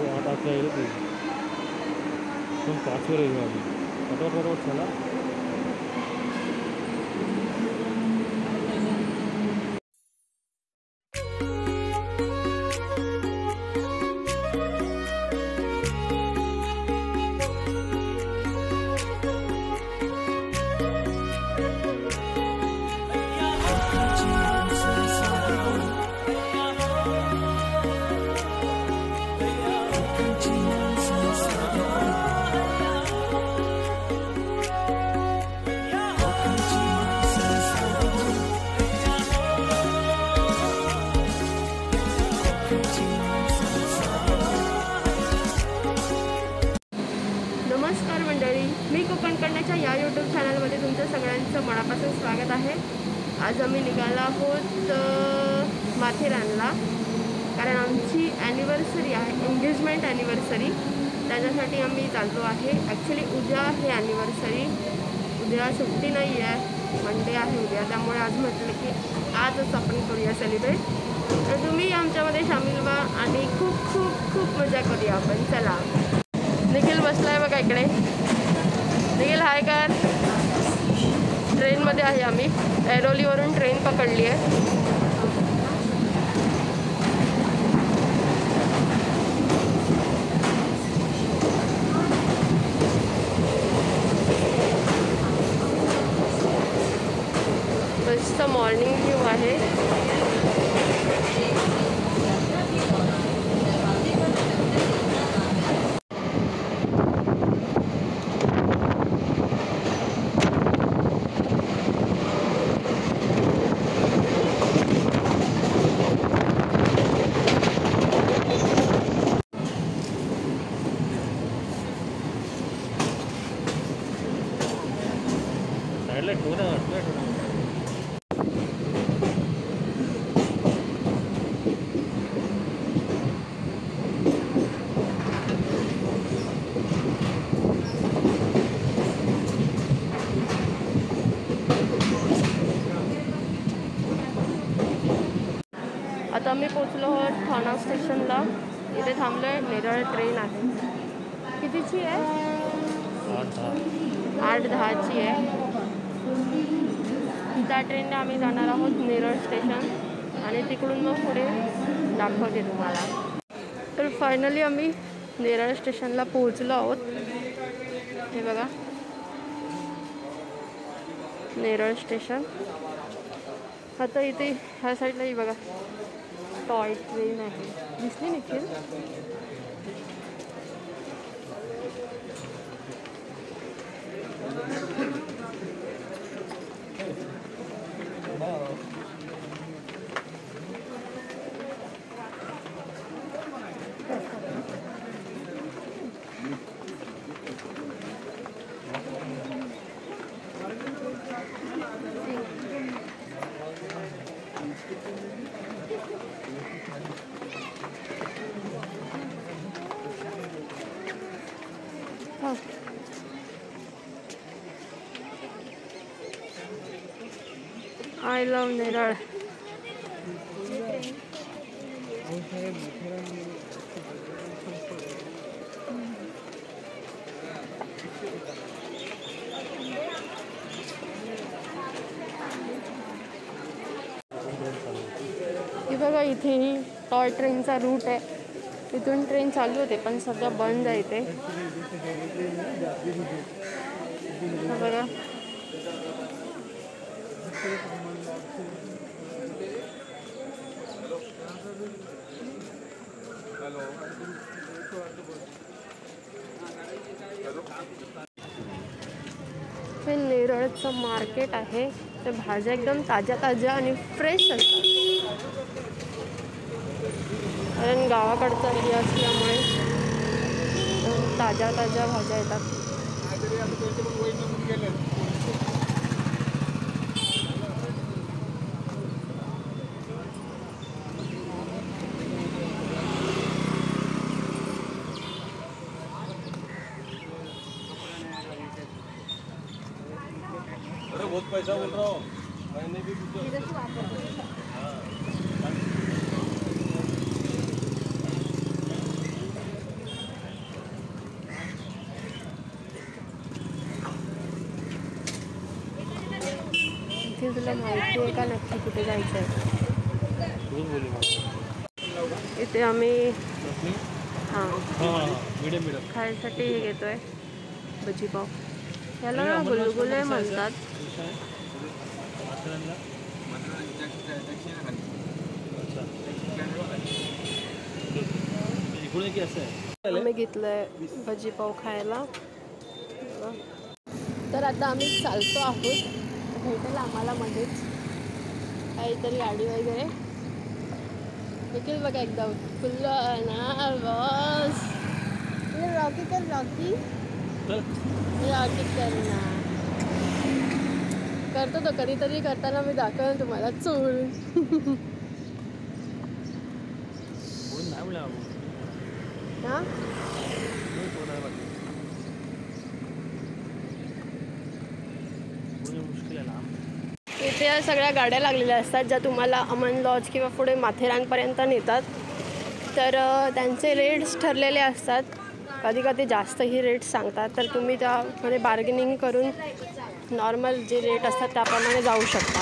आता येईल ती पण 5 वर येईल आम्ही फटाफट चला. नमस्कार मंडळी, मी कोकण कन्याच्या या यूट्यूब चॅनलमध्ये तुमचं सगळ्यांचं मनापासून स्वागत आहे. आज आम्ही निघालो आहोत माथेरानला, कारण आमची ॲनिव्हर्सरी आहे, एंगेजमेंट ॲनिव्हर्सरी. त्याच्यासाठी आम्ही चाललो आहे. ॲक्च्युली उद्या आहे ॲनिव्हर्सरी, उद्या सुट्टी नाही आहे, मंडे आहे उद्या. त्यामुळे आज म्हटलं की आजच आपण करूया सेलिब्रेट. तर तुम्ही आमच्यामध्ये सामील व्हा आणि खूप खूप खूप मजा करूया आपण. चला. निखिल बसला आहे बघा इकडे. निखिल हाय कर. ट्रेनमध्ये आहे आम्ही, ऐरोलीवरून ट्रेन पकडली आहे. मस्त मॉर्निंग व्ह्यू आहे. आता आम्ही पोचलो आहोत ठाणा स्टेशनला. इथे थांबलो आहे. नेरळ ट्रेन आहे. कितीची आहे? 8:10ची आहे. त्या ट्रेनने आम्ही जाणार आहोत नेरळ स्टेशन आणि तिकडून मग पुढे दाखवते तुम्हाला. तर फायनली आम्ही नेरळ स्टेशनला पोहोचलो आहोत. हे बघा, नेरळ स्टेशन. आता इथे ह्या साईडलाही बघा टॉय ट्रेन आहे. दिसली निखिल? I love Neral. हे बघा, इथेही टॉय ट्रेनचा रूट आहे. इथून ट्रेन चालू होते पण सध्या बंद आहे इथे. बघा, हे नेरळचं मार्केट आहे. ते भाज्या एकदम ताज्या ताज्या आणि फ्रेश असतात, कारण गावाकडचा एरिया असल्यामुळे ताज्या ताज्या भाज्या येतात. बहुत पैसा बोल रहा हूँ मैंने भी तुला माहिती आहे का नक्की कुठे जायचं आहे? तूच बोलू मला. इथे आम्ही चटणी? हां हां मीडियम खायसाठी हे घेतोय भजी पाव. याला ना गुलगुले म्हणतात. माथेरानला इकडे की असं आहे. आम्ही घेतलंय भजी पाव खायला. तर आता आम्ही चालतो आहोत. भेटेल आम्हाला मध्येच काहीतरी गाडी वगैरे देखील बघा एकदा फुल्ल ना बस. रॉकी कर रॉकी रॉकी कर ना. करतो तो कधीतरी करताना मी दाखवेन तुम्हाला चोळून. नाही म्हणलं हां मुश्किल आहे लांब. इथे या सगळ्या गाड्या लागलेल्या असतात ज्या तुम्हाला अमन लॉज किंवा पुढे माथेरानपर्यंत नेतात. तर त्यांचे रेट्स ठरलेले असतात. कधी कधी जास्तही रेट्स सांगतात. तर तुम्ही त्यामध्ये बार्गेनिंग करून नॉर्मल जे रेट असतात त्याप्रमाणे जाऊ शकता.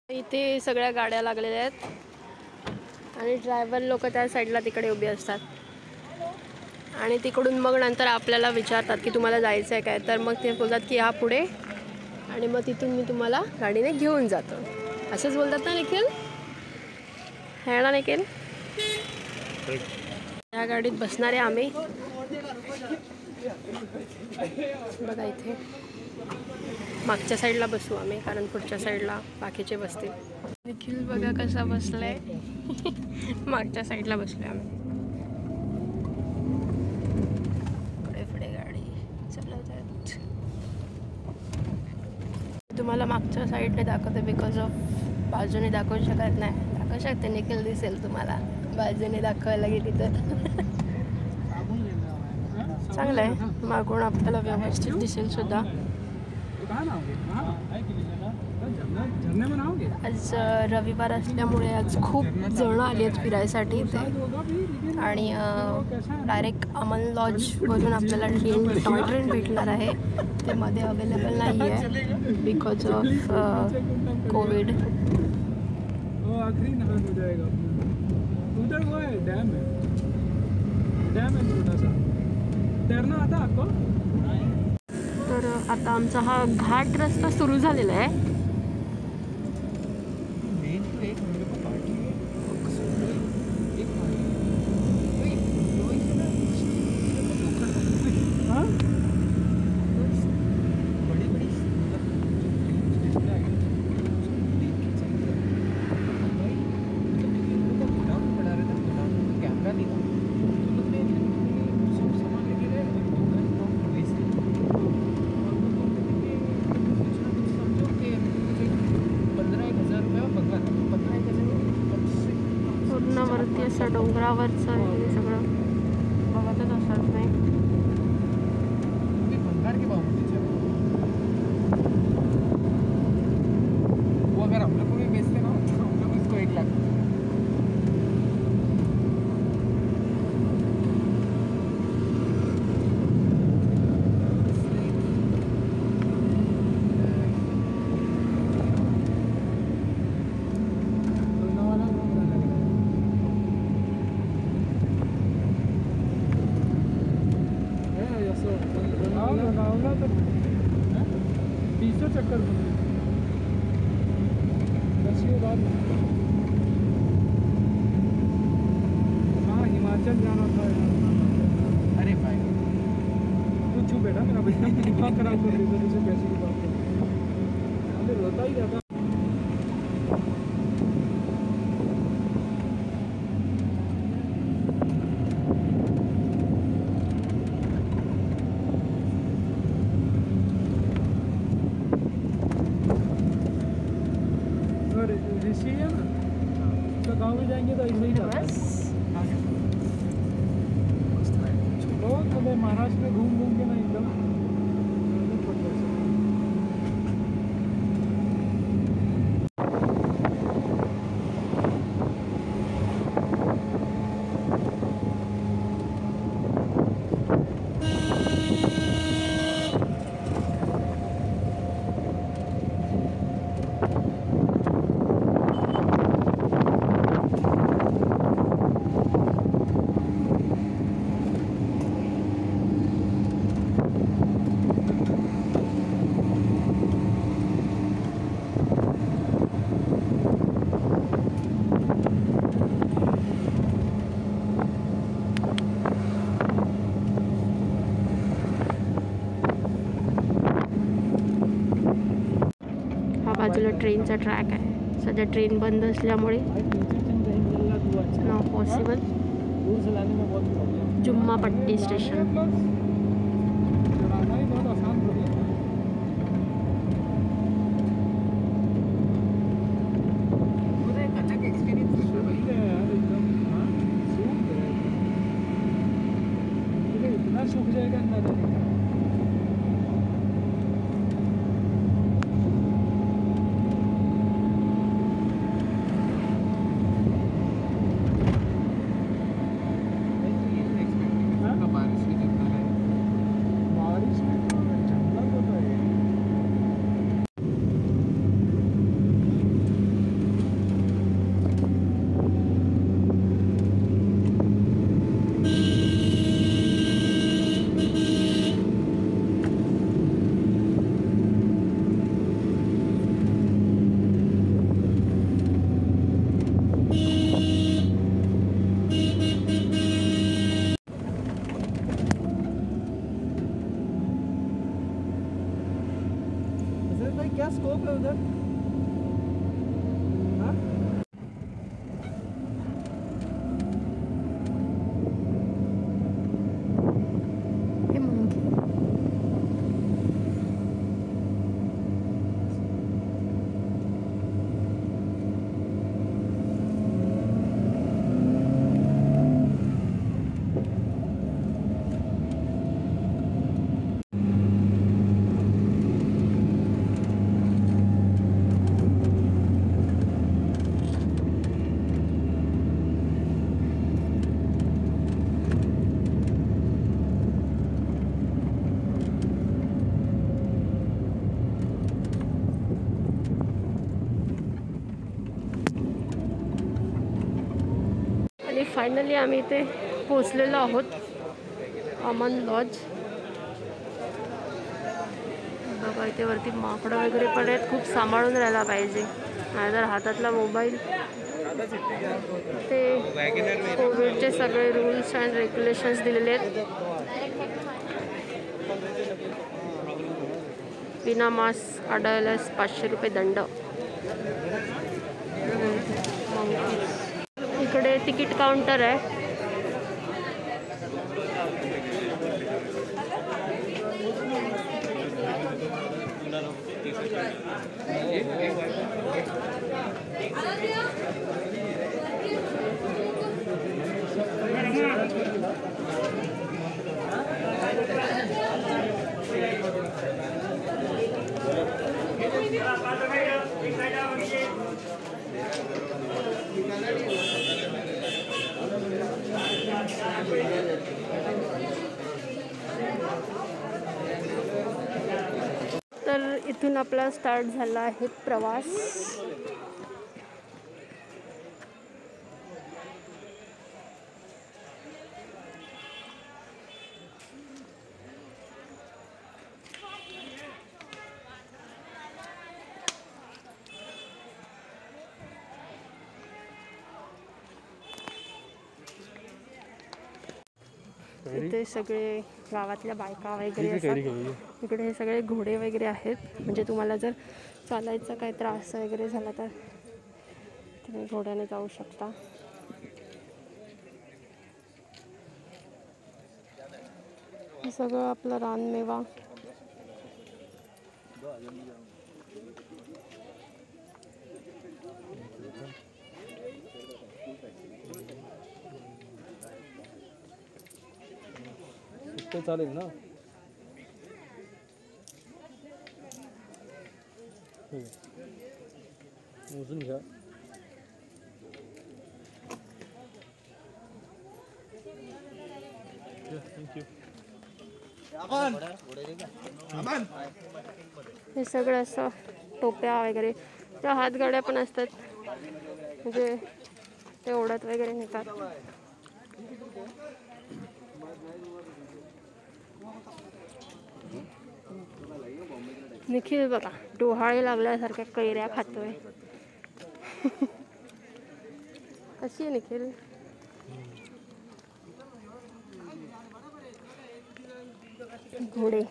इथे सगळ्या गाड्या लागलेल्या आहेत आणि ड्रायव्हर लोक त्या साईडला तिकडे उभे असतात. आणि तिकडून मग नंतर आपल्याला विचारतात की तुम्हाला जायचं आहे काय. तर मग ते बोलतात की हा पुढे आणि मग तिथून मी तुम्हाला गाडीने घेऊन जातो. असंच बोलतात ना निखिल? है ना निखिल? या गाडीत बसणारे आम्ही. बघा इथे मागच्या साईडला बसू आम्ही कारण पुढच्या साईडला बाकीचे बसतील. निखिल बघा कसा बसलाय. मागच्या साईडला बसलोय आम्ही. पुढे पुढे गाडी चालत आहेत. तुम्हाला मागच्या साईडने दाखवते बिकॉज ऑफ बाजूने दाखवू शकत नाही. दाखवू शकते निखिल दिसेल तुम्हाला बाजूने दाखवायला गेली तर. चांगलं आहे. मागून आपल्याला व्यवस्थित दिसेल सुद्धा. आज रविवार असल्यामुळे आज खूप जण आली आहेत फिरायसाठी इथे. आणि डायरेक्ट अमन लॉजवरून आपल्याला टॉय ट्रेन भेटणार आहे. ते मध्ये अवेलेबल नाही आहे बिकॉज ऑफ कोविड. तर आता आमचा हा घाट रस्ता सुरू झालेला आहे. पूर्णवरती असं डोंगरावरचं हे सगळं बघतच असत नाही. अगर हम लोग को भी बेचते ना तो हम लोग इसको 1 लाख. चक्कर हाँ हिमाचल जाना था. अरे भाई तू छू बेटा मेरा भैया दिमाग खराब कर देता तुझे पैसे की बात कर. रोता ही जाता. ऋषि है ना तो गाँव में जाएंगे तो ऐसे ही जाता है. बहुत मतलब महाराष्ट्र में घूम घूम के ना एकदम ट्रेनचा ट्रॅक आहे. सध्या ट्रेन बंद असल्यामुळे नॉट पॉसिबल. जुम्मा पट्टी स्टेशन. सूख जाएगा अंदर. क्या स्कोप है उधर? हाँ? हे मंकी. आणि फायनली आम्ही इथे पोचलेलो आहोत. अमन लॉज. बघा इथे वरती माकडं वगैरे पण आहेत. खूप सांभाळून राहायला पाहिजे, नाहीतर हातातला मोबाईल. ते कोविडचे सगळे रूल्स अँड रेग्युलेशन्स दिलेले आहेत. विना मास्क आढळल्यास 500 रुपये दंड. इकडे तिकीट काउंटर आहे. तर इथून आपला स्टार्ट झाला आहे प्रवास. इथे सगळे गावातल्या बायका वगैरे असतात. इकडे हे सगळे घोडे वगैरे आहेत. म्हणजे तुम्हाला जर चालायचा काही त्रास वगैरे झाला तर तुम्ही घोड्याने जाऊ शकता. हे सगळं आपलं रानमेवा. ते चालेल ना. मोजून घ्या. थँक्यू. हे सगळं असं टोप्या वगैरे त्या हातगाड्या पण असतात. म्हणजे ते ओढत वगैरे नेतात. निखिल बघा डोहाळे लागल्यासारख्या कैऱ्या खातोय. कशी आहे निखिल? घोडे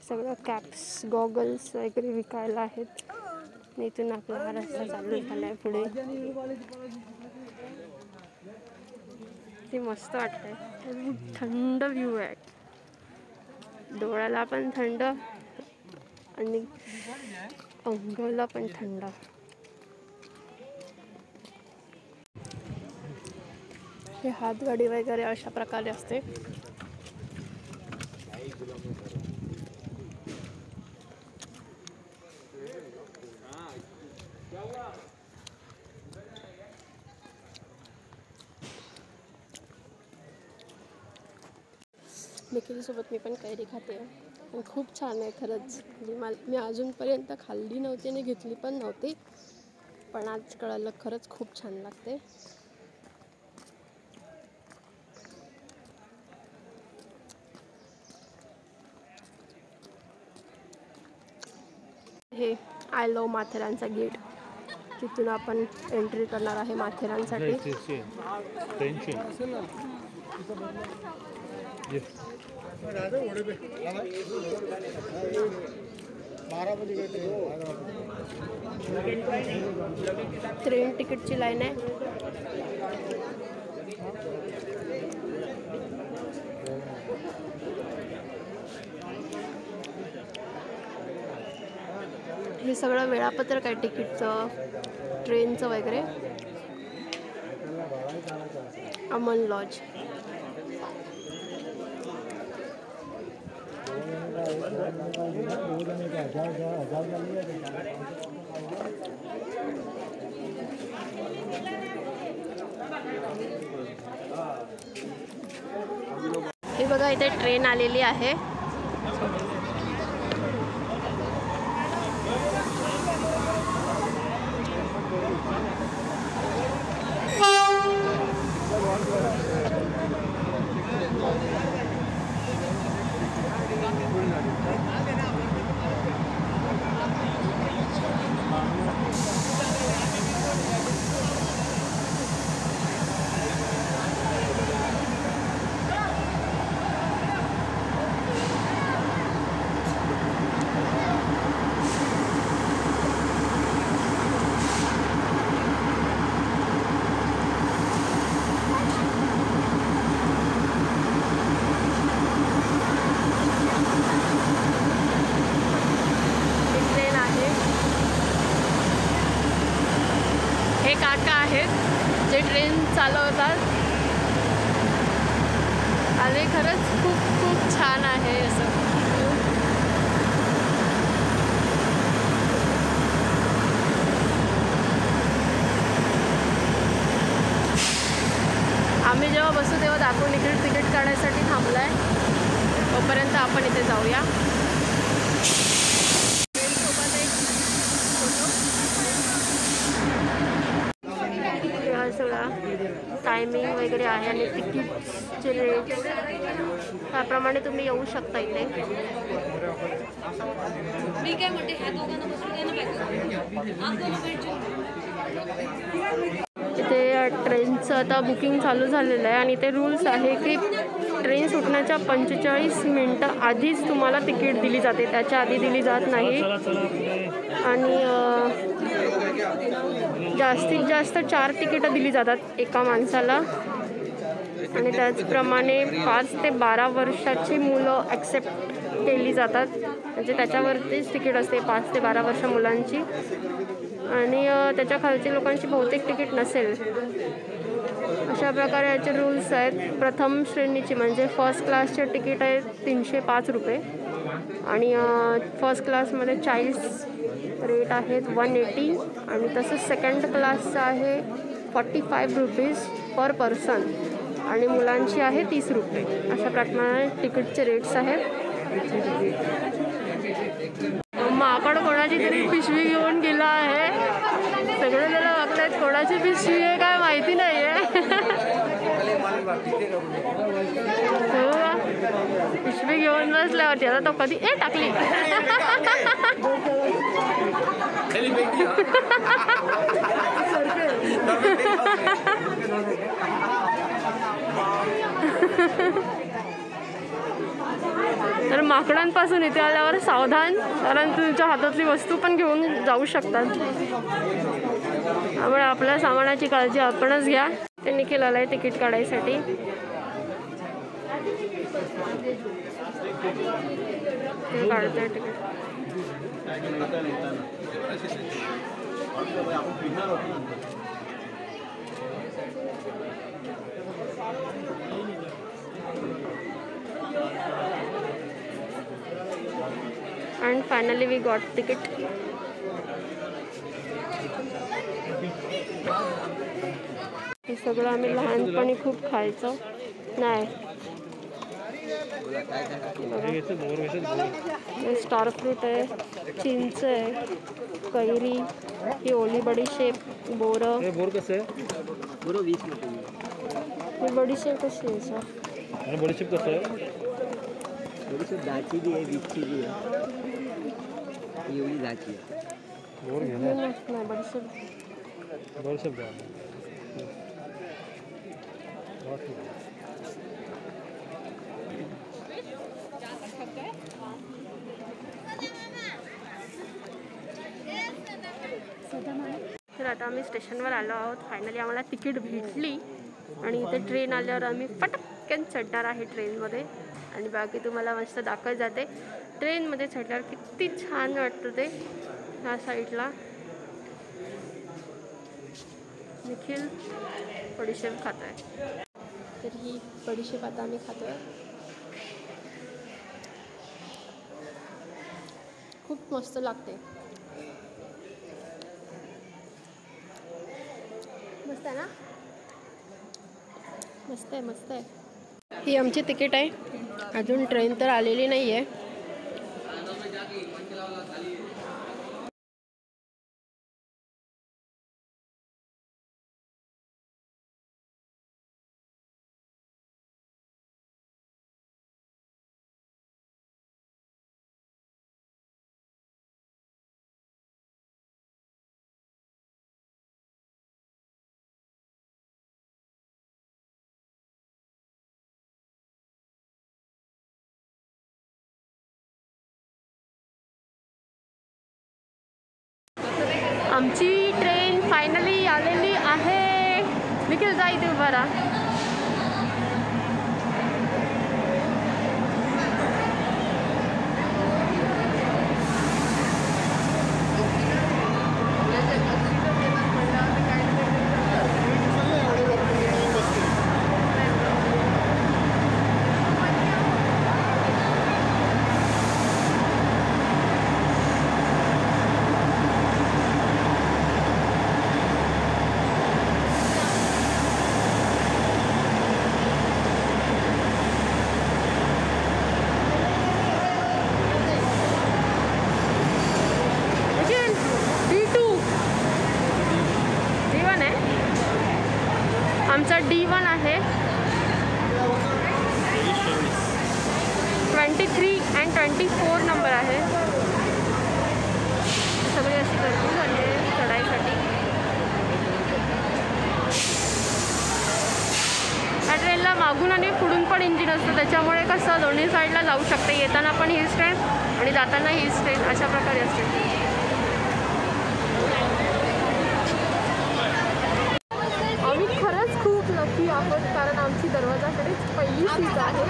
सगळं कॅप्स गॉगल्स वगैरे विकायला आहेत. इथून आपला हा रस्ता चालू झाला आहे पुढे. ते मस्त वाटतंय. थंड व्ह्यू आहे, डोळ्याला पण थंड आणि अंगाला पण थंड. हे हातगाडी वगैरे अशा प्रकारे असते. सोबत मी पण कैरी खाते पण खूप छान आहे खरंच. मी अजूनपर्यंत खाल्ली नव्हती आणि घेतली पण नव्हती, पण आज कळालं खरंच खूप छान लागते. हे आय लव्ह माथेरानचा गेट, तिथून आपण एंट्री करणार आहे माथेरानसाठी. ट्रेन तिकीटची लाईन आहे. हे सगळं वेळापत्रक आहे तिकीटचं, ट्रेनचं वगैरे. अमन लॉज. हे बघा इथे ट्रेन आलेली आहे. हे काका आहेत जे ट्रेन चालवतात आणि खरंच खूप खूप छान आहे असं. आम्ही जेव्हा बसू तेव्हा दाखवून इकडे तिकीट काढायसाठी थांबलाय. तोपर्यंत आपण इथे जाऊया. सगळा टायमिंग वगैरे आहे आणि तिकीटचे रेट त्याप्रमाणे तुम्ही येऊ शकता इथे. इथे ट्रेनचं आता बुकिंग चालू झालेलं आहे आणि इथे रूल्स आहे की ट्रेन सुटण्याच्या 45 मिनटं आधीच तुम्हाला तिकीट दिली जाते, त्याच्या आधी दिली जात नाही. आणि जास्तीत जास्त 4 तिकीटं दिली जातात एका माणसाला. आणि त्याचप्रमाणे 5 ते 12 वर्षाची मुलं ॲक्सेप्ट केली जातात, म्हणजे त्याच्यावरतीच तिकीट असते 5 ते 12 वर्ष मुलांची. आणि त्याच्या खालच्या लोकांची बहुतेक तिकीट नसेल. अशा प्रकारे याचे रूल्स आहेत. प्रथम श्रेणीची म्हणजे फर्स्ट क्लासचे तिकीट आहे 305 रुपये आणि फर्स्ट क्लासमध्ये 40 रेट आहेत 180. आणि तसंच सेकंड क्लासचं आहे 45 रुपीज पर पर्सन आणि मुलांची आहे 30 रुपये. अशा प्रकारे तिकीटचे रेट्स आहेत. माकड कोणाची तरी पिशवी घेऊन गेला आहे. सगळे जण बघतायत कोणाची पिशवी आहे काय माहिती नाही आहे. पिशवी घेऊन बसल्यावरती आता तो कधी टाकली. तर माकडांपासून इथे आल्यावर सावधान, कारण तुमच्या हातातली वस्तू पण घेऊन जाऊ शकतात. त्यामुळे आपल्या सामानाची काळजी आपणच घ्या. ते निखिल आलाय तिकीट काढायसाठी. ते काढतोय ticket. And finally we got ticket. हे सगळं आम्ही लहानपणी खूप खायचो. नाही हे स्टार फ्रूट आहे, चिंच आहे, कैरी, ही ओली बडीशेप, बोरं. बोर कसं आहे? बोरं 20 रुपये. ही बडीशेप कशी आहे सर? आणि बडीशेप कसं आहे? बडीशेप 10ची बी आहे, 20ची बी आहे. एवढी 10ची आहे. बोर घे ना. नाही बडीशेप. बडीशेप घ्या. तर आता आम्ही स्टेशनवर आलो आहोत. फायनली आम्हाला तिकीट भेटली आणि इथे ट्रेन आल्यावर आम्ही पटकन चढणार आहे ट्रेनमध्ये. आणि बाकी तुम्हाला मस्त दाखवत जाते ट्रेनमध्ये चढल्यावर किती छान वाटतं ते. ह्या साईडला निखिल बडीशेप खात आहे. तर ही बडीशेप आता आम्ही खातोय. खूप मस्त लागते. मस्त आहे ना? मस्त आहे, मस्त आहे. ही आमची तिकीट आहे. अजून ट्रेन तर आलेली नाही आहे. आमची ट्रेन फायनली आलेली आहे. निखिल जा इथे उभा राहा. आमचा D1 आहे. 23 and 24 नंबर आहे. सगळी अशी गर्दी झाली आहे चढाईसाठी. या ट्रेनला मागून आणि पुढून पण इंजिन असतं, त्याच्यामुळे कसं दोन्ही साईडला जाऊ शकते. येताना पण हीच ट्रेन आणि जाताना हीच ट्रेन, अशा प्रकारे असते. आहोत कारण आमची दरवाजाकडेच पहिली सीट आहे.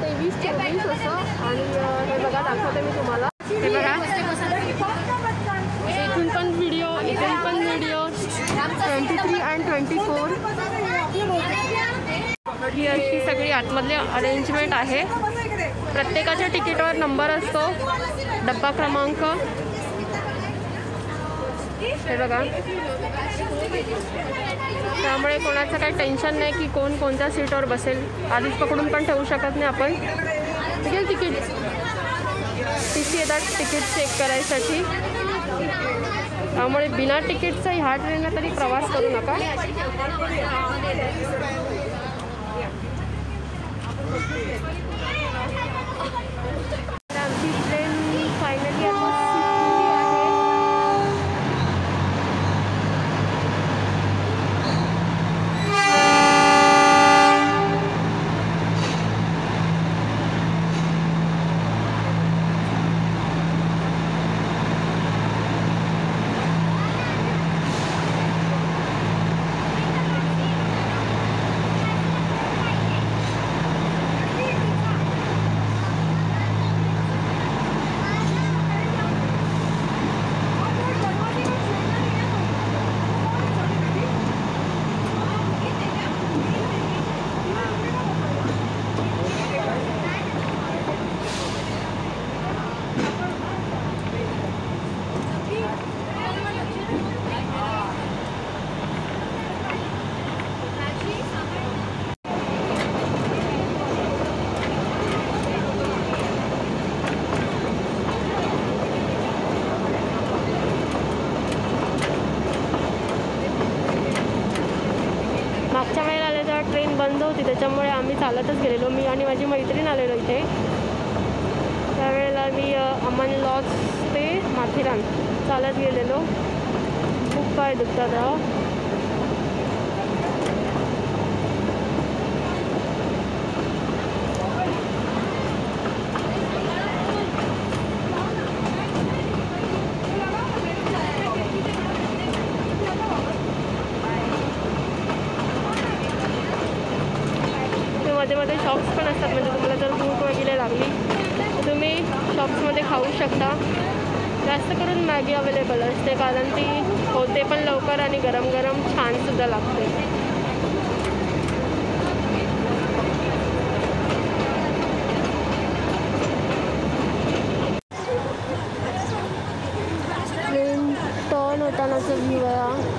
23-24 असं. आणि हे बघा दाखवते मी तुम्हाला. हे बघा इथून पण व्हिडिओ, इथून पण व्हिडिओ. 23 and 24 ही अशी सगळी आतमधली अरेंजमेंट आहे. प्रत्येकाच्या तिकीटवर नंबर असतो, डब्बा क्रमांक. हे बघा, त्यामुळे कोणाचं काही टेन्शन नाही की कोण कोणत्या सीटवर बसेल. आधीच पकडून पण ठेवू शकत नाही आपण. तिकीट TC येतात तिकीट चेक करायसाठी. त्यामुळे बिना तिकीटचा ह्या ट्रेनला तरी प्रवास करू नका. आमची ट्रेन फायनली त्याच्यामुळे आम्ही चालतच गेलेलो. मी आणि माझी मैत्रीण आलेलो इथे. त्यावेळेला मी अमन लॉज ते माथेरान चालत गेलेलो. खूप पाय दुखतात राव. मध्ये मध्ये शॉप्स पण असतात, म्हणजे तुम्हाला जर भूक वगैरे लागली तर तुम्ही शॉप्समध्ये खाऊ शकता. जास्त करून मॅगी अवेलेबल असते, कारण ती होते पण लवकर आणि गरम गरम छानसुद्धा लागते. ट्रेन टर्न होतानाचा व्ह्यू आहे.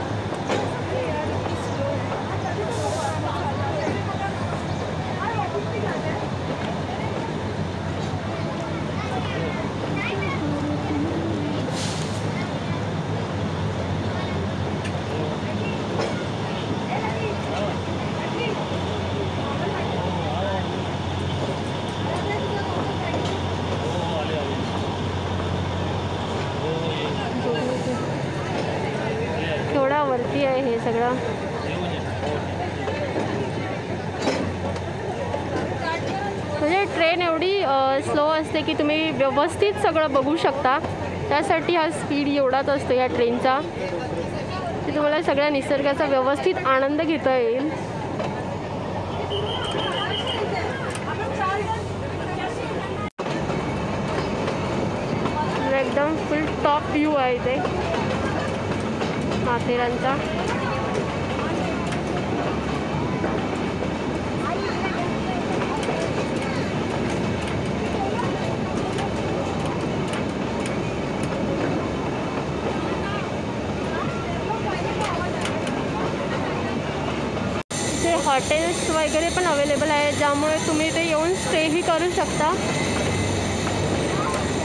थोडा वरती आहे हे सगळं. म्हणजे ट्रेन एवढी स्लो असते की तुम्ही व्यवस्थित सगळं बघू शकता. त्यासाठी हा स्पीड एवढाच असतो या ट्रेनचा, की तुम्हाला सगळ्या निसर्गाचा व्यवस्थित आनंद घेता येईल. एकदम फुल टॉप व्ह्यू आहे इथे माथेरानचा. इथे हॉटेल्स वगैरे पण अवेलेबल आहे, ज्यामुळे तुम्ही इथे येऊन स्टेही करू शकता.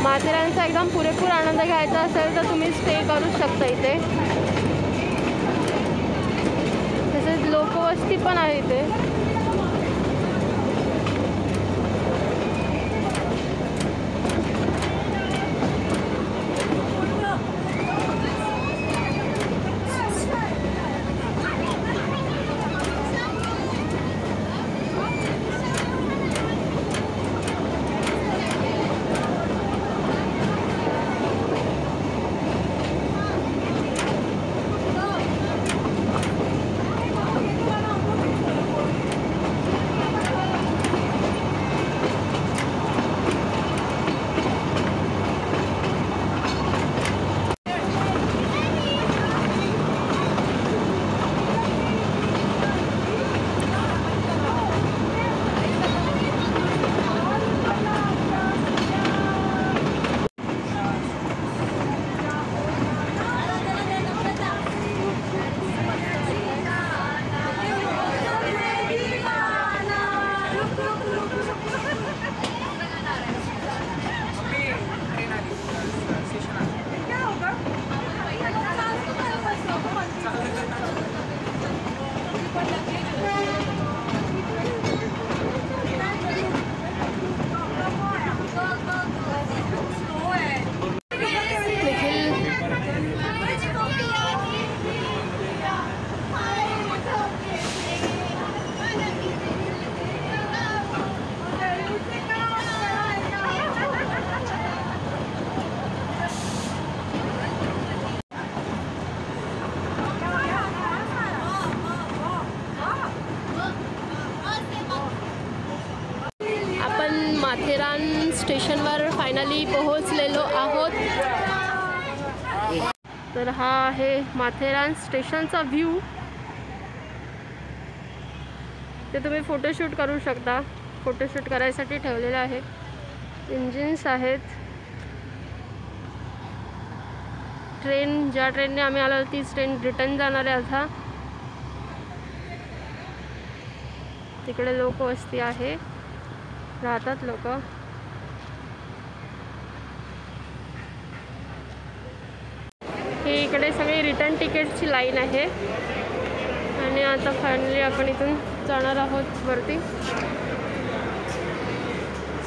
माथेरानचा एकदम पुरेपूर आनंद घ्यायचा असेल तर तुम्ही स्टे करू शकता इथे. तसेच लोकवस्ती पण आहे इथे. माथेरान स्टेशनवर फायनली पोहोचलेलो आहोत. तर हा आहे माथेरान स्टेशनचा व्ह्यू. ते तुम्ही फोटोशूट करू शकता. फोटोशूट करायसाठी ठेवलेले आहे. इंजिन्स आहेत. ट्रेन, ज्या ट्रेनने आम्ही आलो तीच ट्रेन रिटर्न जाणार आहे आता. तिकडे लोकवस्ती आहे, राहतात लोक. हे इकडे सगळी रिटर्न तिकीटची लाईन आहे. आणि आता फायनली आपण इथून जाणार आहोत वरती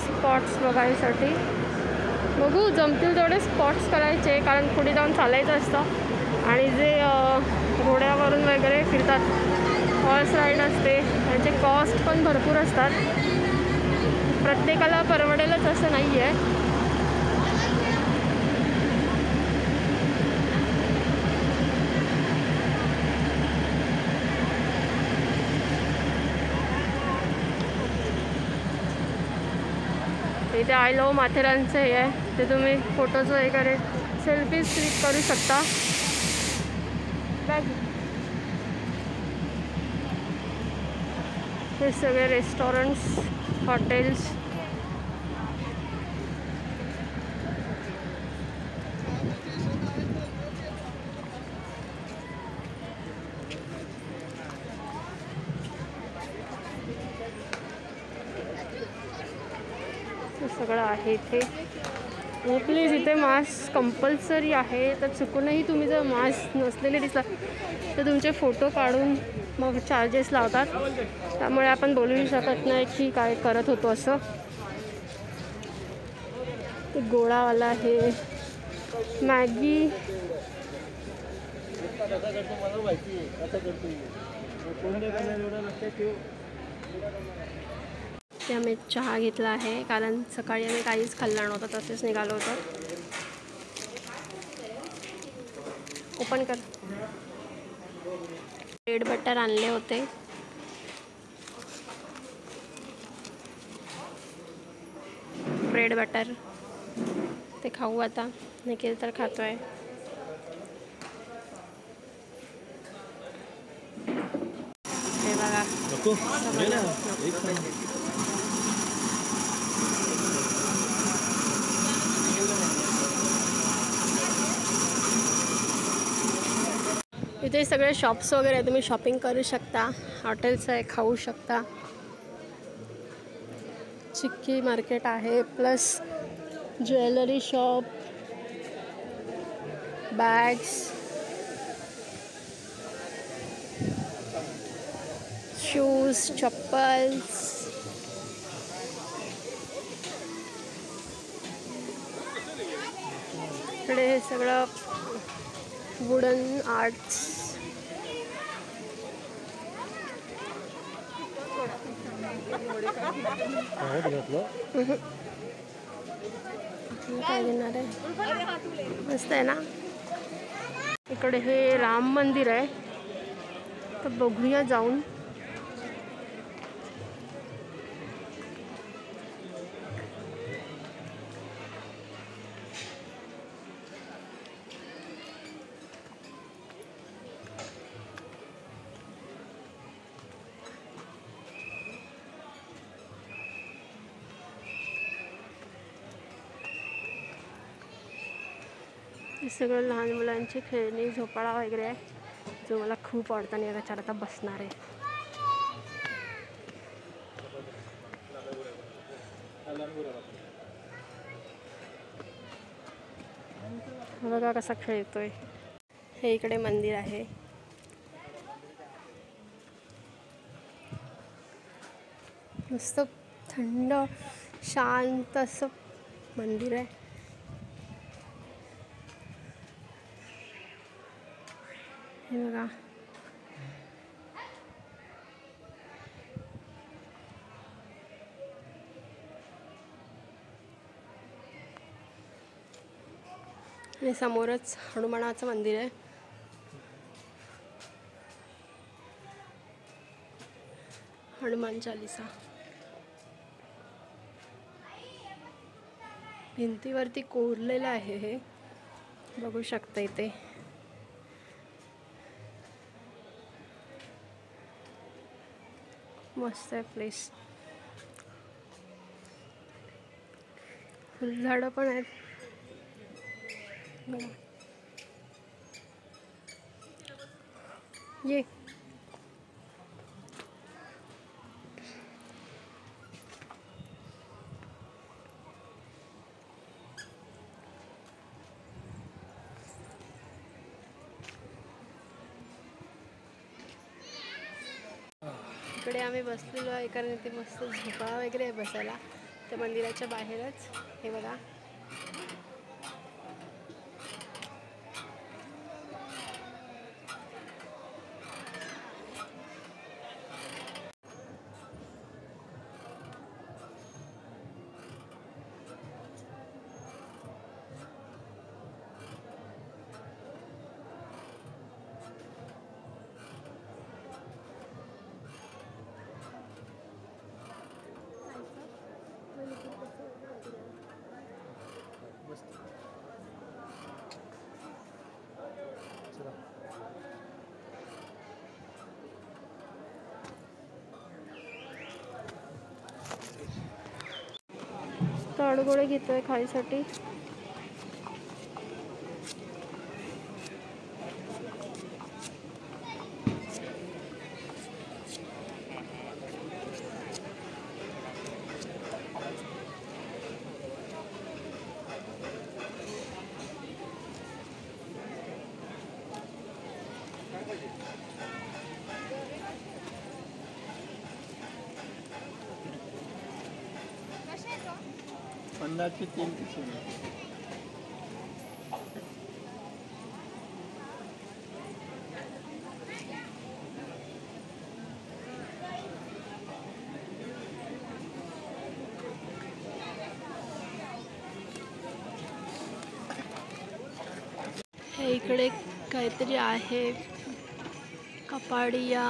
स्पॉट्स बघायसाठी. बघू जमतील तेवढे स्पॉट्स करायचे, कारण पुढे जाऊन चालायचं असतं आणि जे घोड्यावरून वगैरे फिरतात, हॉर्स राईड असते, त्याचे कॉस्ट पण भरपूर असतात. प्रत्येकाला परवडेलच असं नाही आहे. इथे आय लव्ह माथेरानचं हे आहे, ते तुम्ही फोटोज वगैरे सेल्फीज क्लिक करू शकता. हे सगळे रेस्टॉरंट्स, हॉटेल्स. हे सगळं आहे इथे. प्लीज इथे मास्क कंपल्सरी आहे, तर चुकूनही तुम्ही जर मास्क नसलेले दिसला तर तुमचे फोटो काढून मग चार्जेस लावतात. त्यामुळे आपण बोलूही शकत नाही की काय करत होतो असं. गोडावाला आहे, मॅगी. ते आम्ही चहा घेतला आहे, कारण सकाळी आम्ही काहीच खाल्लं नव्हतं, तसेच निघालो होतो. ओपन कर. ब्रेड बटर आणले होते. ब्रेड बटर ते खाऊ आता. निखिल तर खातोय. हे बघा इथे सगळे शॉप्स वगैरे तुम्ही शॉपिंग करू शकता. हॉटेल्स आहे, खाऊ शकता. चिक्की मार्केट आहे, plus jewellery shop, bags, shoes, chappals. इकडे हे सगळं वुडन आर्ट्स. काय घेणार आहे? मस्त आहे ना. इकडे हे राम मंदिर आहे, तर बघूया जाऊन. हे सगळं लहान मुलांची खेळणी, झोपाळा वगैरे आहे, जो मला खूप आवडतं आणि त्याच्यावर आता बसणार आहे. बघा कसा खेळतोय. हे इकडे मंदिर आहे. मस्त थंड शांत असं मंदिर आहे. हे बघा आणि समोरच हनुमानाचं मंदिर आहे. हनुमान चालीसा. भिंतीवरती कोरलेलं आहे, हे बघू शकता इथे. मस्त आहे प्लेस. फुलझाडं पण आहेत. ये इकडे आम्ही बसलेलो आहे कारण इथे मस्त झोपाळा वगैरे आहे बसायला त्या मंदिराच्या बाहेरच. हे बघा ताडगोळे घेतोय खायसाठी. अंदाजचे 3 पिशे. हे इकडे काहीतरी आहे कपाडिया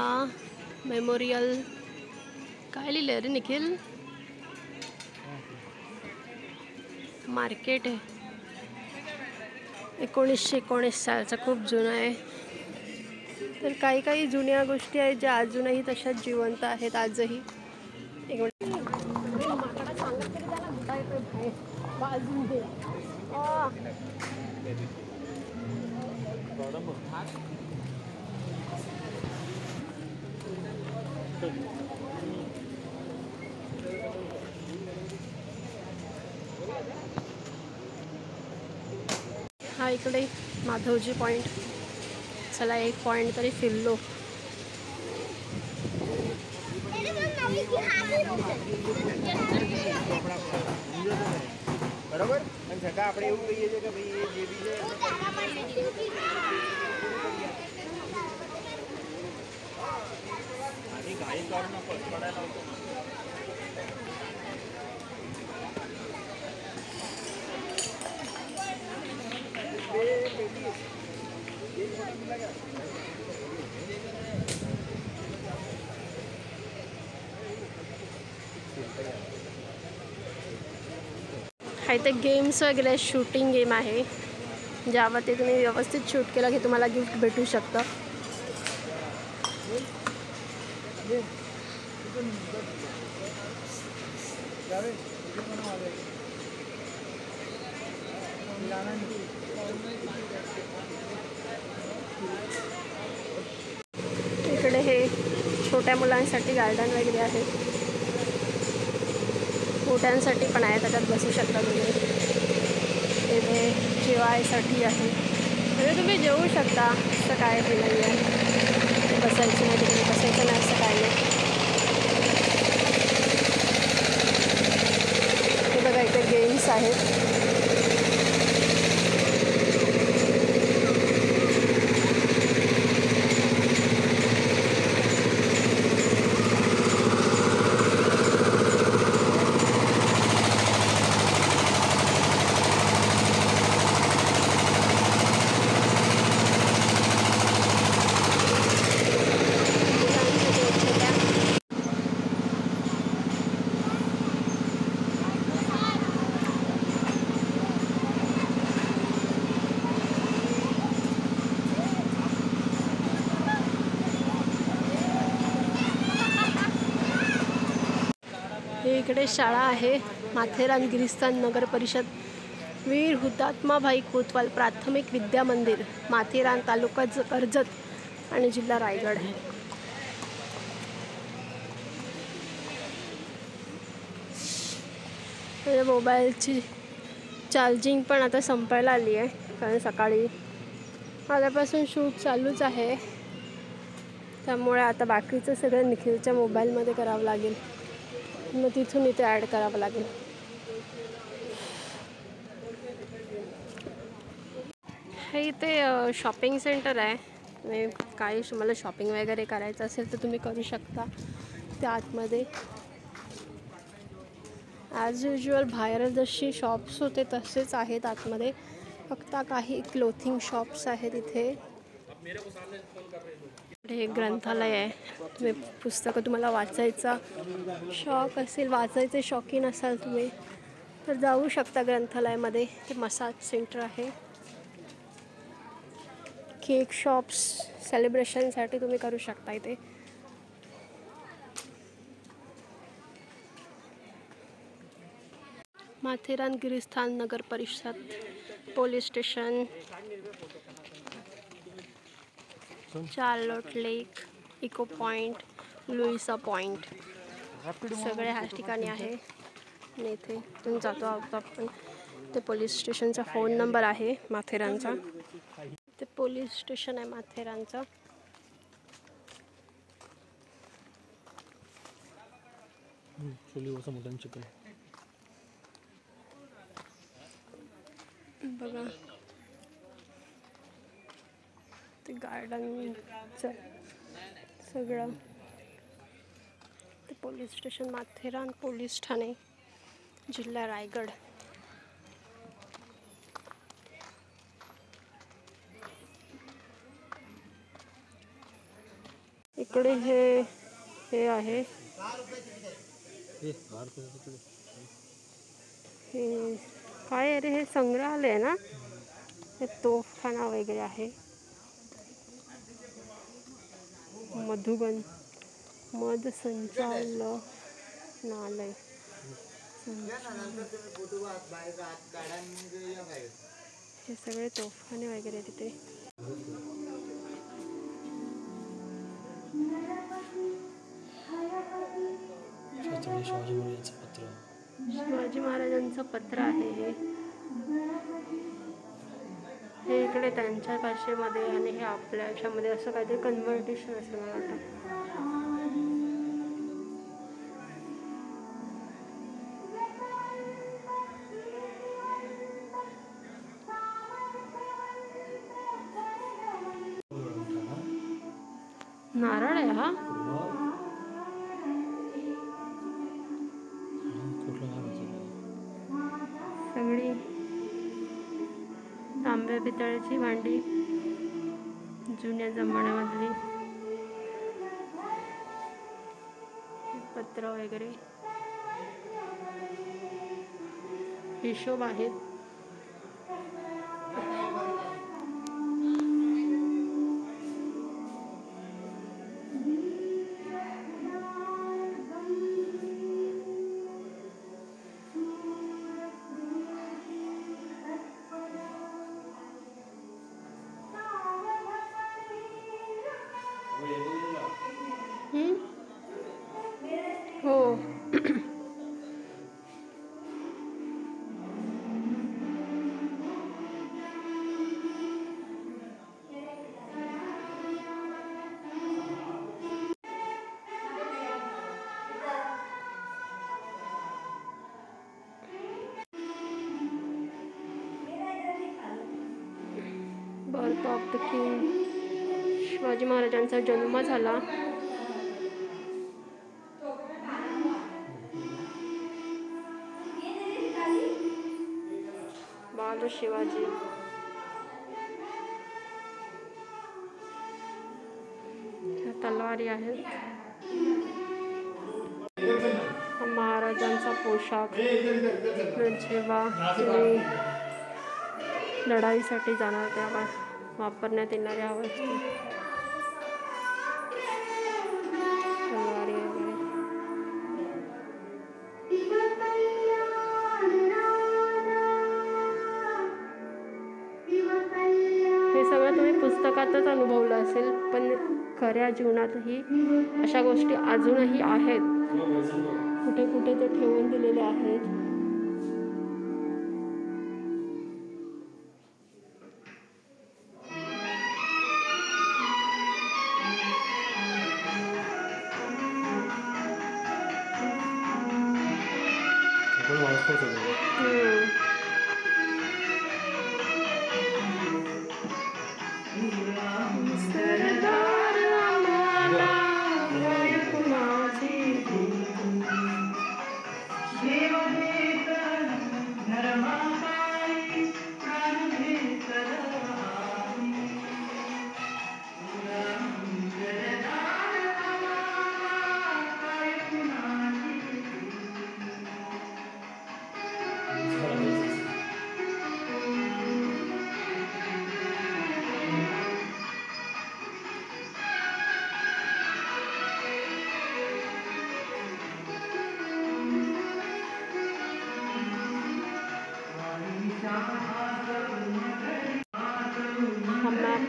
मेमोरियल. काय लिहिलंय रे निखिल? मार्केट आहे. 1919 सालचा खूप जुना आहे. तर काही काही जुन्या गोष्टी आहेत ज्या अजूनही तशाच जिवंत आहेत आजही. एक हा इकडे माधवजी पॉइंट. चला एक पॉइंट तरी फिरलो. बरोबर. पण सगळं આપણે એવું કહીએ છે કે ભાઈ એ જે બી છે આની ગાડી કાઢનો પડાયેલો હતો. हा इथे गेम्स वगैरे शूटिंग गेम आहे ज्यावरती तुम्ही व्यवस्थित शूट केलं की तुम्हाला गिफ्ट भेटू शकतं. इकडे हे छोट्या मुलांसाठी गार्डन वगैरे आहे. मोठ्यांसाठी पण आहे, त्याच्यात बसू शकता तुम्ही. इथे जेवायसाठी आहे म्हणजे तुम्ही जेवू शकता. असं काय हे नाही आहे बसायचं नाही तिकडे बसायचं नाही असं काय नाही. हे बघा इथे गेम्स आहेत. इकडे शाळा आहे. माथेरान गिरिस्थान नगर परिषद वीर हुतात्मा भाई कोतवाल प्राथमिक विद्या मंदिर, माथेरान, तालुका कर्जत आणि जिल्हा रायगड. मोबाईलची चार्जिंग पण आता संपायला आली आहे कारण सकाळी आल्यापासून शूट चालूच आहे. त्यामुळे आता बाकीचं सगळं निखिलच्या मोबाईलमध्ये करावं लागेल, मग तिथून इथे ॲड करावं लागेल. हे इथे शॉपिंग सेंटर आहे. तुम्ही काही तुम्हाला शॉपिंग वगैरे करायचं असेल तर तुम्ही करू शकता त्या आतमध्ये. ॲज युज्युअल बाहेर जशी शॉप्स होते तसेच आहेत आतमध्ये, फक्त काही क्लोथिंग शॉप्स आहेत इथे. हे ग्रंथालय आहे. तुम्ही पुस्तकं तुम्हाला वाचायचा शौक असेल, वाचायचे शौकीन असाल तुम्ही तर जाऊ शकता ग्रंथालयामध्ये. ते मसाज सेंटर आहे. केक शॉप्स सेलिब्रेशनसाठी तुम्ही करू शकता इथे. माथेरान गिरीस्थान नगर परिषद, पोलीस स्टेशन, चार्लोट लेक, इको पॉईंट, लुईसा पॉईंट सगळे ह्या ठिकाणी आहे. आणि इथे इथून जातो आहोत आपण. ते पोलीस स्टेशनचा फोन नंबर आहे माथेरानचा. ते पोलीस स्टेशन आहे माथेरानचं. बघा ते गार्डनचं सगळं. ते police station Matheran police Thane, जिल्हा रायगड. इकडे हे आहे, हे काय आहे रे, हे संग्रहालय आहे ना. हे तोफखाना वगैरे आहे. मधुबन मध संचालनालय. हे सगळे तोफखाने वगैरे तिथे. शिवाजी महाराजांचं पत्र आहे हे इकडे त्यांच्या भाषेमध्ये आणि हे आपल्या याच्यामध्ये असं काहीतरी कन्व्हर्टेशन असेल मला वाटतं. नारळ आहे हा. सगळी तांब्या पितळेची भांडी जुन्या जमान्यामधली, पत्र वगैरे, हिशोब आहेत. हो. Birth of the king. Shivaji महाराजांचा जन्म झाला. बाल शिवाजी. तलवारी आहेत. महाराजांचा पोशाख जेव्हा तुम्ही लढाईसाठी जाणार तेव्हा वापरण्यात येणाऱ्या वस्तू, तलवारी वगैरे. हे सगळं तुम्ही पुस्तकातच अनुभवलं असेल, पण खऱ्या जीवनातही अशा गोष्टी अजूनही आहेत. कुठे कुठे ते ठेवून दिलेले आहेत.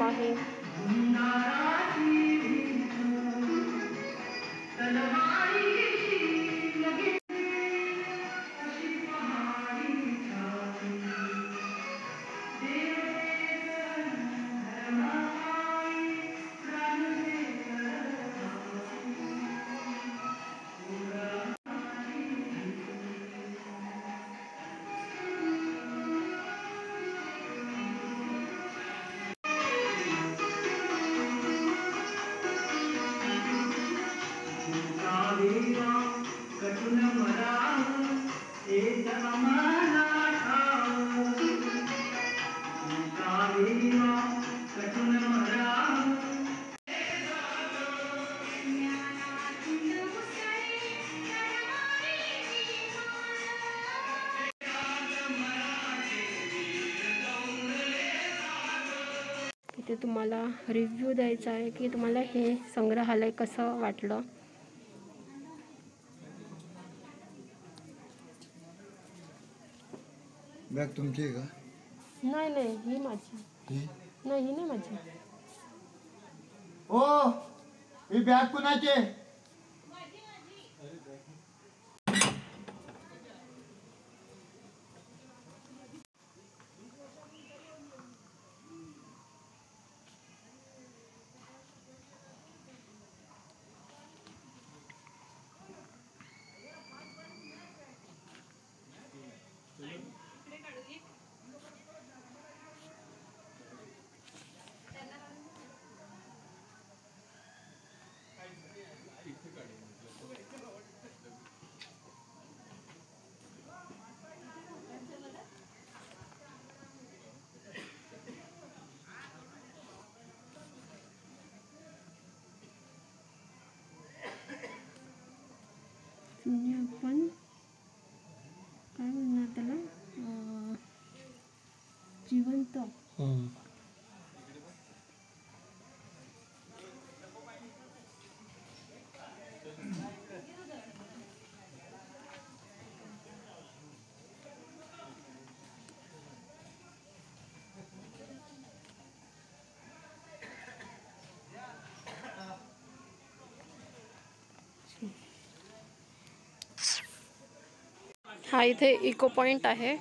आहे. इथे तुम्हाला रिव्ह्यू द्यायचा आहे की तुम्हाला हे संग्रहालय कसं वाटलं. बॅग तुमची आहे का? नाही नाही, ही माझी नाही, ही नाही माझी. ओ ही बॅग कुणाची आहे? म्हणजे आपण काय म्हणणार त्याला, जिवंत हा इथे इको पॉइंट आहे.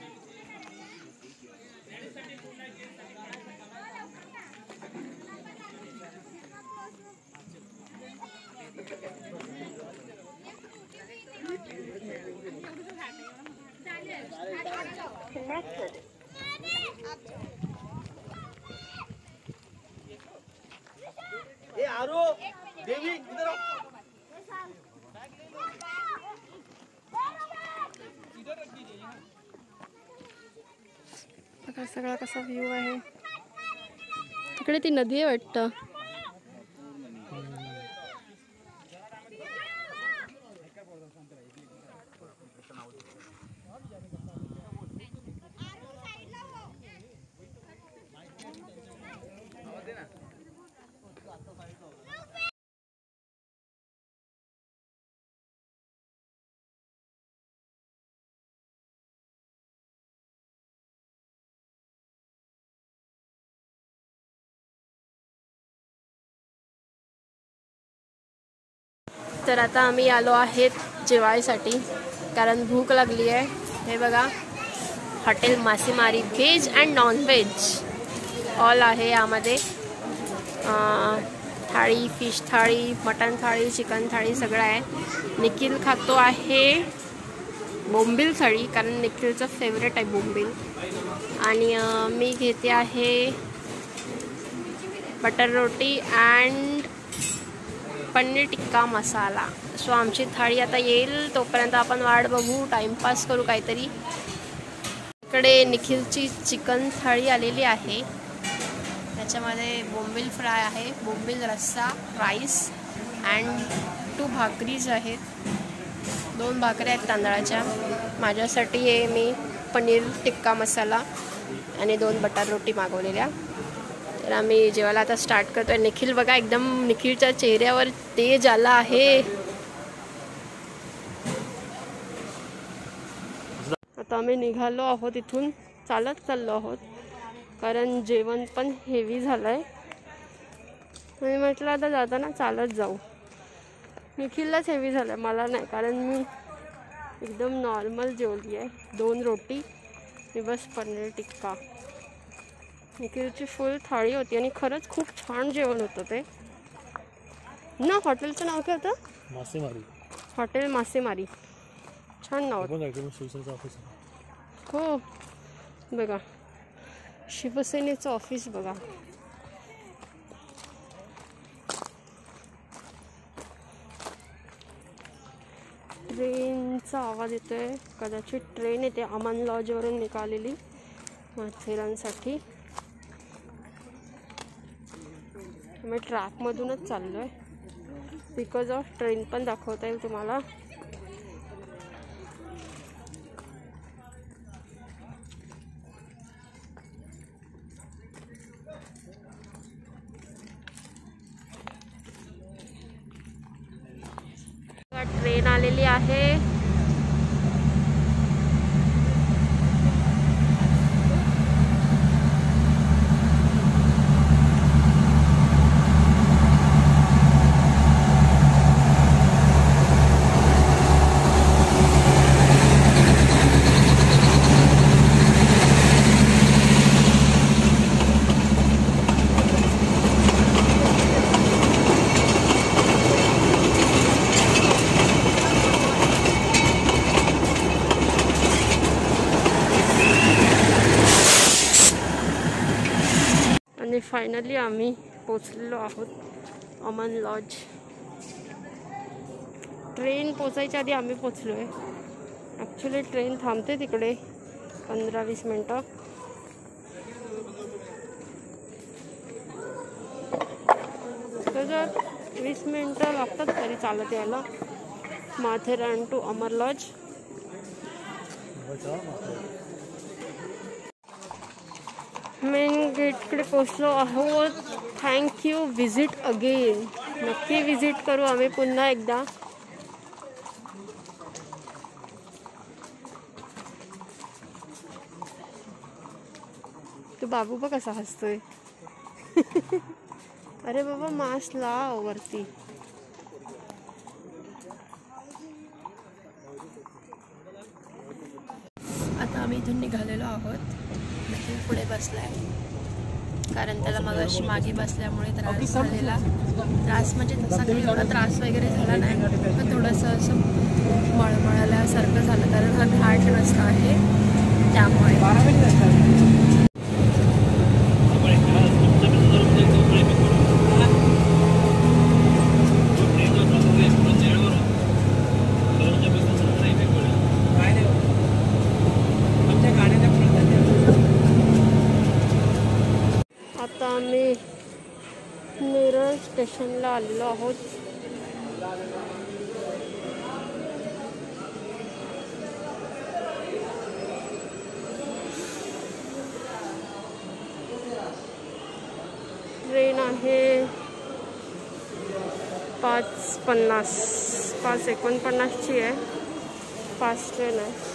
बघा सगळा कसा व्ह्यू आहे. तिकडे ती नदी आहे वाटतं. तर आता आम्ही आलो आहेत जेवायसाठी, कारण भूक लागली आहे. हे बघा, हॉटेल मासेमारी veg and non veg all आहे यामध्ये. थाळी, फिश थाळी, मटन थाळी, चिकन थाळी सगळं आहे. निखिल खातो आहे बोंबील थाळी, कारण निखिलचं फेवरेट आहे बोंबील. आणि मी घेते आहे butter roti and paneer tikka masala. So आमची थाळी आता येईल, तोपर्यंत आपण वाट बघू, टाइमपास करू काहीतरी. इकडे निखिलची चिकन थाळी आलेली आहे. त्याच्यामध्ये बोंबील फ्राय आहे, बोंबील रस्सा, राईस अँड 2 भाकरीज आहेत. 2 भाकऱ्या आहेत तांदळाच्या. माझ्यासाठी हे मी पनीर टिक्का मसाला आणि 2 बटार रोटी मागवलेल्या. तर आम्ही जेवायला आता स्टार्ट करतोय. निखिल बघा, एकदम निखिलच्या चेहऱ्यावर तेज आला आहे. आता आम्ही निघालो आहोत इथून, चालत चाललो आहोत, कारण जेवण पण हेवी झालंय. मी म्हटलं आता जाताना चालत जाऊ. निखिललाच हेवी झालं, मला नाही, कारण मी एकदम नॉर्मल जेवली आहे. 2 रोटी आणि बस पनीर टिक्का. निखिलची फुल थाळी होती आणि खरंच खूप छान जेवण होतं ते ना. हॉटेलचं नाव काय होतं? मासेमारी. हॉटेल मासेमारी. छान नाव होतं. शिवसेनेचं ऑफिस. हो बघा, शिवसेनेचं ऑफिस बघा. ट्रेनचा आवाज येतोय, कदाचित ट्रेन येते अमन लॉजवरून निघालेली माथेरानसाठी. आम्ही ट्रॅकमधूनच चाललो आहे, बिकॉज ऑफ ट्रेन पण दाखवता येईल तुम्हाला. ट्रेन आलेली आहे. आणि फायनली आम्ही पोचलेलो आहोत अमन लॉज. ट्रेन पोचायच्या आधी आम्ही पोचलो आहे. ॲक्च्युली ट्रेन थांबते तिकडे 15-20 मिनटं. तर जर 20 मिनटं लागतात तरी चालत यायला Matheran to Amar lodge. Main गेटकडे पोचलो आहोत. Thank you, visit again. नक्की विजिट करू आम्ही पुन्हा एकदा. तू बाबू बघ कसा हसतोय. अरे बाबा मास्क लाव वरती. आता आम्ही इथून निघालेलो आहोत. निखिल पुढे बसलाय, कारण त्याला मगाशी मागे बसल्यामुळे त्रास झालेला. त्रास म्हणजे तसा काही एवढा त्रास वगैरे झाला नाही, पण थोडंसं असं मळमळल्यासारखं झालं, कारण हा घाट रस्ता आहे त्यामुळे. आता आम्ही नेरळ स्टेशनला आलेलो आहोत. ट्रेन आहे 5:49 5:49ची आहे. फास्ट ट्रेन आहे.